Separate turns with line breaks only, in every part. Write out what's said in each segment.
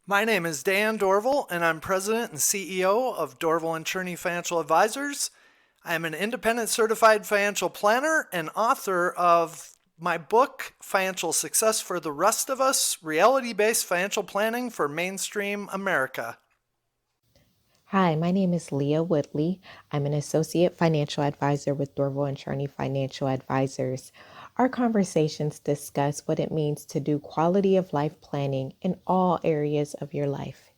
My name is Dan Dorval, and I'm President and CEO of Dorval and Chorne Financial Advisors. I am an independent certified financial planner and author of my book, Financial Success for the Rest of Us, Reality-Based Financial Planning for Mainstream America.
Hi, my name is Leah Woodley. I'm an associate financial advisor with Dorval and Chorne Financial Advisors. Our conversations discuss what it means to do quality of life planning in all areas of your life.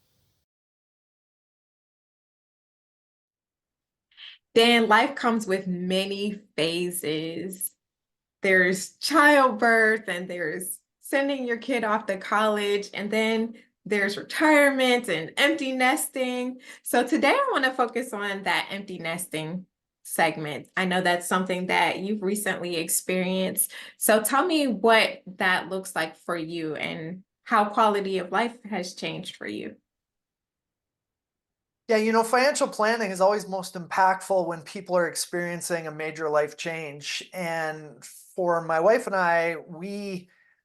Then life comes with many phases. There's childbirth, and there's sending your kid off to college, and then there's retirement and empty nesting. So today I want to focus on that empty nesting segment. I know that's something that you've recently experienced. So tell me what that looks like for you and how quality of life has changed for you.
Yeah, financial planning is always most impactful when people are experiencing a major life change. And for my wife and I,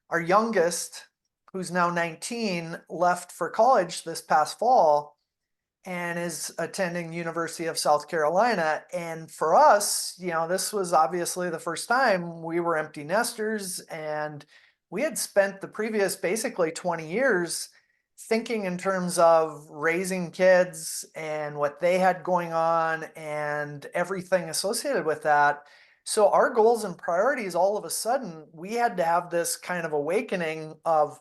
our youngest, who's now 19, left for college this past fall and is attending University of South Carolina. And for us, this was obviously the first time we were empty nesters, and we had spent the previous basically 20 years thinking in terms of raising kids and what they had going on and everything associated with that. So our goals and priorities, all of a sudden, we had to have this kind of awakening of,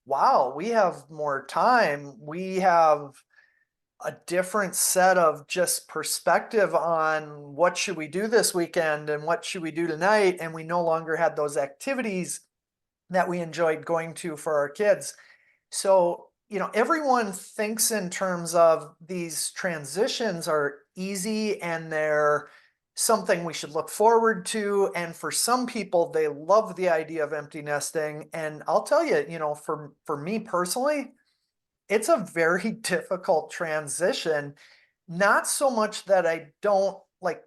wow, we have more time. We have a different set of just perspective on what should we do this weekend and what should we do tonight. And we no longer had those activities that we enjoyed going to for our kids. So, everyone thinks in terms of these transitions are easy and they're something we should look forward to. And for some people, they love the idea of empty nesting. And I'll tell you, for me personally, it's a very difficult transition. Not so much that I don't like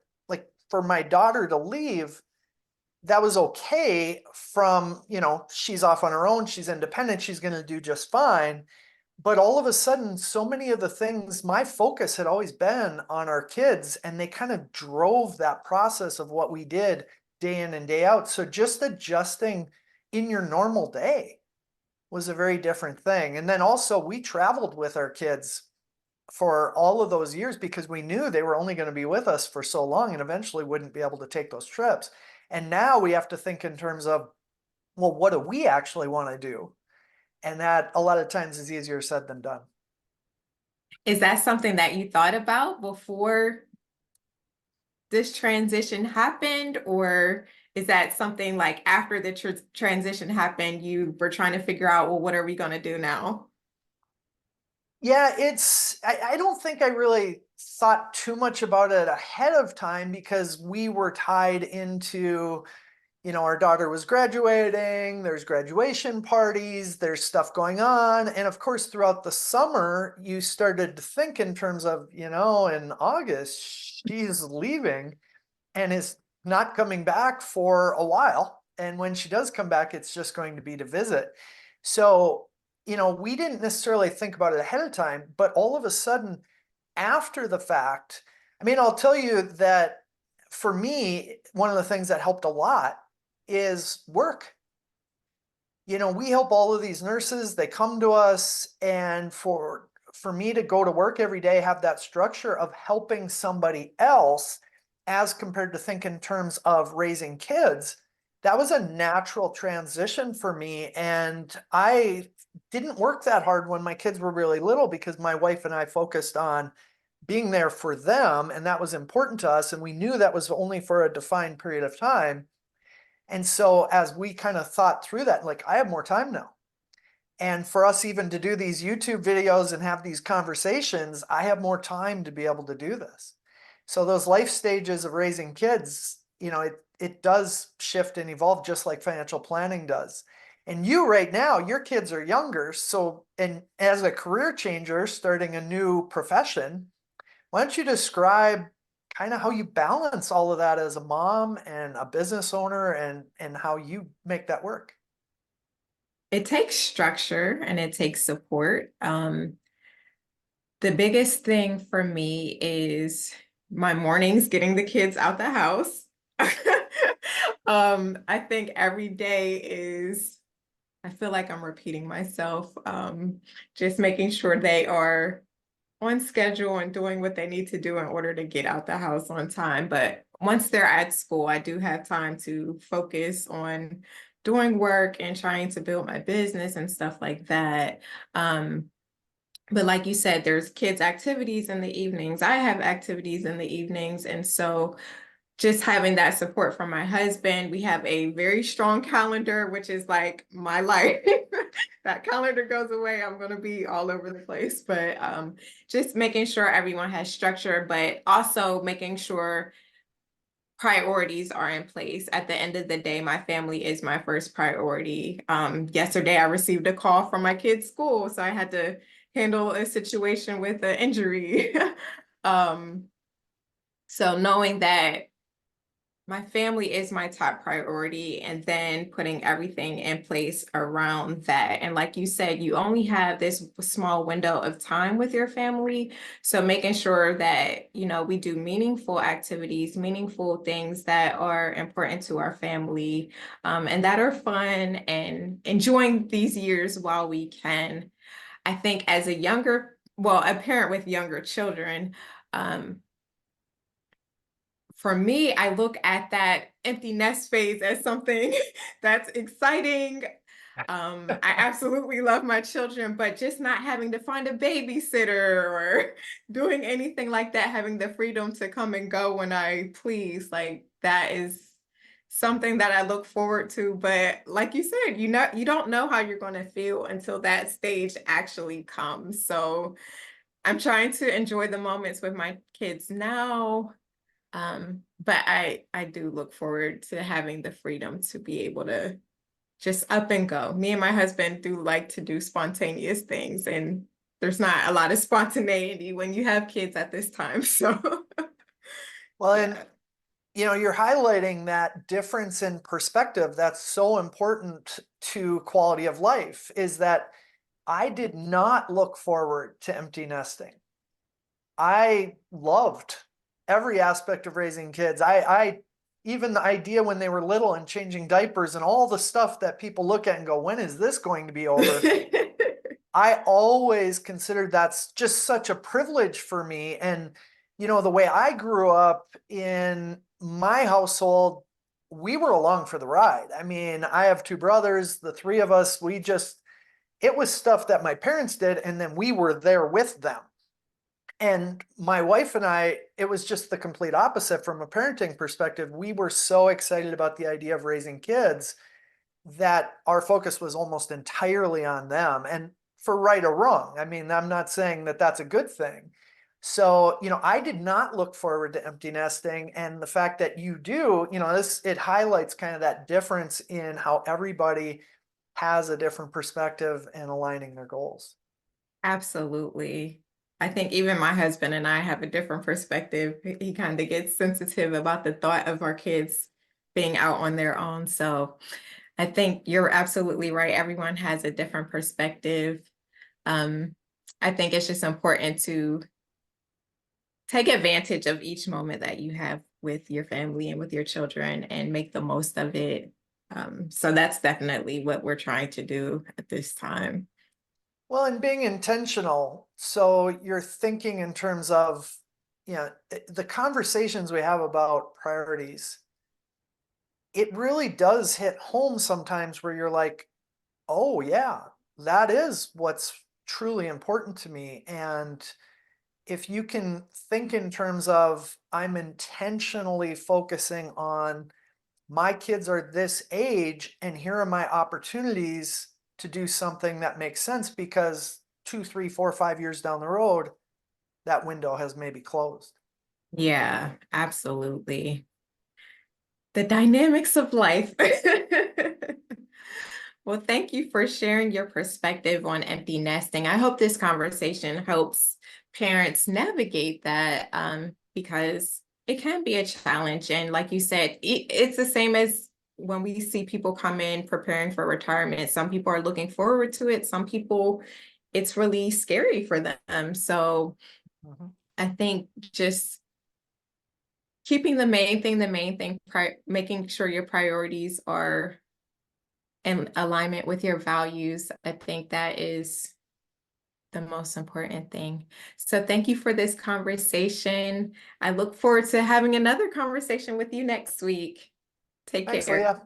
for my daughter to leave, that was okay from, she's off on her own, she's independent, she's going to do just fine. But all of a sudden, so many of the things, my focus had always been on our kids, and they kind of drove that process of what we did day in and day out. So just adjusting in your normal day was a very different thing. And then also, we traveled with our kids for all of those years because we knew they were only going to be with us for so long and eventually wouldn't be able to take those trips. And now we have to think in terms of, well, what do we actually want to do? And that a lot of times is easier said than done.
Is that something that you thought about before this transition happened, or is that something like after the transition happened, you were trying to figure out, well, what are we going to do now?
Yeah, I don't think I really thought too much about it ahead of time because we were tied into, our daughter was graduating, there's graduation parties, there's stuff going on. And of course, throughout the summer, you started to think in terms of, in August, she's leaving and is not coming back for a while. And when she does come back, it's just going to be to visit. So, we didn't necessarily think about it ahead of time, but all of a sudden, after the fact, I mean, I'll tell you that for me, one of the things that helped a lot is work. We help all of these nurses, they come to us, and for me to go to work every day, have that structure of helping somebody else as compared to think in terms of raising kids, that was a natural transition for me. And I didn't work that hard when my kids were really little because my wife and I focused on being there for them, and that was important to us, and we knew that was only for a defined period of time. And so as we kind of thought through that, like, I have more time now. And for us even to do these YouTube videos and have these conversations, I have more time to be able to do this. So those life stages of raising kids, it does shift and evolve just like financial planning does. And you right now, your kids are younger. So, and as a career changer, starting a new profession, why don't you describe kind of how you balance all of that as a mom and a business owner and how you make that work?
It takes structure and it takes support. The biggest thing for me is my mornings getting the kids out the house. I think every day is, I feel like I'm repeating myself. Just making sure they are on schedule and doing what they need to do in order to get out the house on time. But once they're at school, I do have time to focus on doing work and trying to build my business and stuff like that. But like you said, there's kids' activities in the evenings. I have activities in the evenings. And so just having that support from my husband, we have a very strong calendar, which is like my life. That calendar goes away, I'm going to be all over the place. But just making sure everyone has structure, but also making sure priorities are in place. At the end of the day, my family is my first priority. Yesterday, I received a call from my kid's school, so I had to handle a situation with an injury. So knowing that my family is my top priority, and then putting everything in place around that. And like you said, you only have this small window of time with your family. So making sure that, you know, we do meaningful activities, meaningful things that are important to our family, and that are fun, and enjoying these years while we can. I think as a parent with younger children, for me, I look at that empty nest phase as something that's exciting. I absolutely love my children, but just not having to find a babysitter or doing anything like that, having the freedom to come and go when I please, like that is something that I look forward to. But like you said, you don't know how you're going to feel until that stage actually comes. So I'm trying to enjoy the moments with my kids now. But I do look forward to having the freedom to be able to just up and go. Me and my husband do like to do spontaneous things, and there's not a lot of spontaneity when you have kids at this time. So
Well,
yeah.
and you're highlighting that difference in perspective that's so important to quality of life, is that I did not look forward to empty nesting. I loved every aspect of raising kids. I even the idea when they were little and changing diapers and all the stuff that people look at and go, when is this going to be over? I always considered that's just such a privilege for me. And, the way I grew up in my household, we were along for the ride. I mean, I have two brothers, the three of us, it was stuff that my parents did, and then we were there with them. And my wife and I, it was just the complete opposite from a parenting perspective. We were so excited about the idea of raising kids that our focus was almost entirely on them, and for right or wrong. I mean, I'm not saying that that's a good thing. So, I did not look forward to empty nesting, and the fact that you do, it highlights kind of that difference in how everybody has a different perspective and aligning their goals.
Absolutely. I think even my husband and I have a different perspective. He kind of gets sensitive about the thought of our kids being out on their own. So I think you're absolutely right. Everyone has a different perspective. I think it's just important to take advantage of each moment that you have with your family and with your children and make the most of it. So that's definitely what we're trying to do at this time.
Well, and being intentional. So you're thinking in terms of, the conversations we have about priorities. It really does hit home sometimes where you're like, oh, yeah, that is what's truly important to me. And if you can think in terms of, I'm intentionally focusing on my kids are this age, and here are my opportunities to do something that makes sense, because 2, 3, 4, 5 years down the road, that window has maybe closed.
Yeah, absolutely. The dynamics of life. Well, thank you for sharing your perspective on empty nesting. I hope this conversation helps parents navigate that, because it can be a challenge. And like you said, it's the same as when we see people come in preparing for retirement, some people are looking forward to it. Some people, it's really scary for them. So
Mhm.
I think just keeping the main thing, making sure your priorities are in alignment with your values. I think that is the most important thing. So thank you for this conversation. I look forward to having another conversation with you next week. Take
Thanks,
care.
Leah.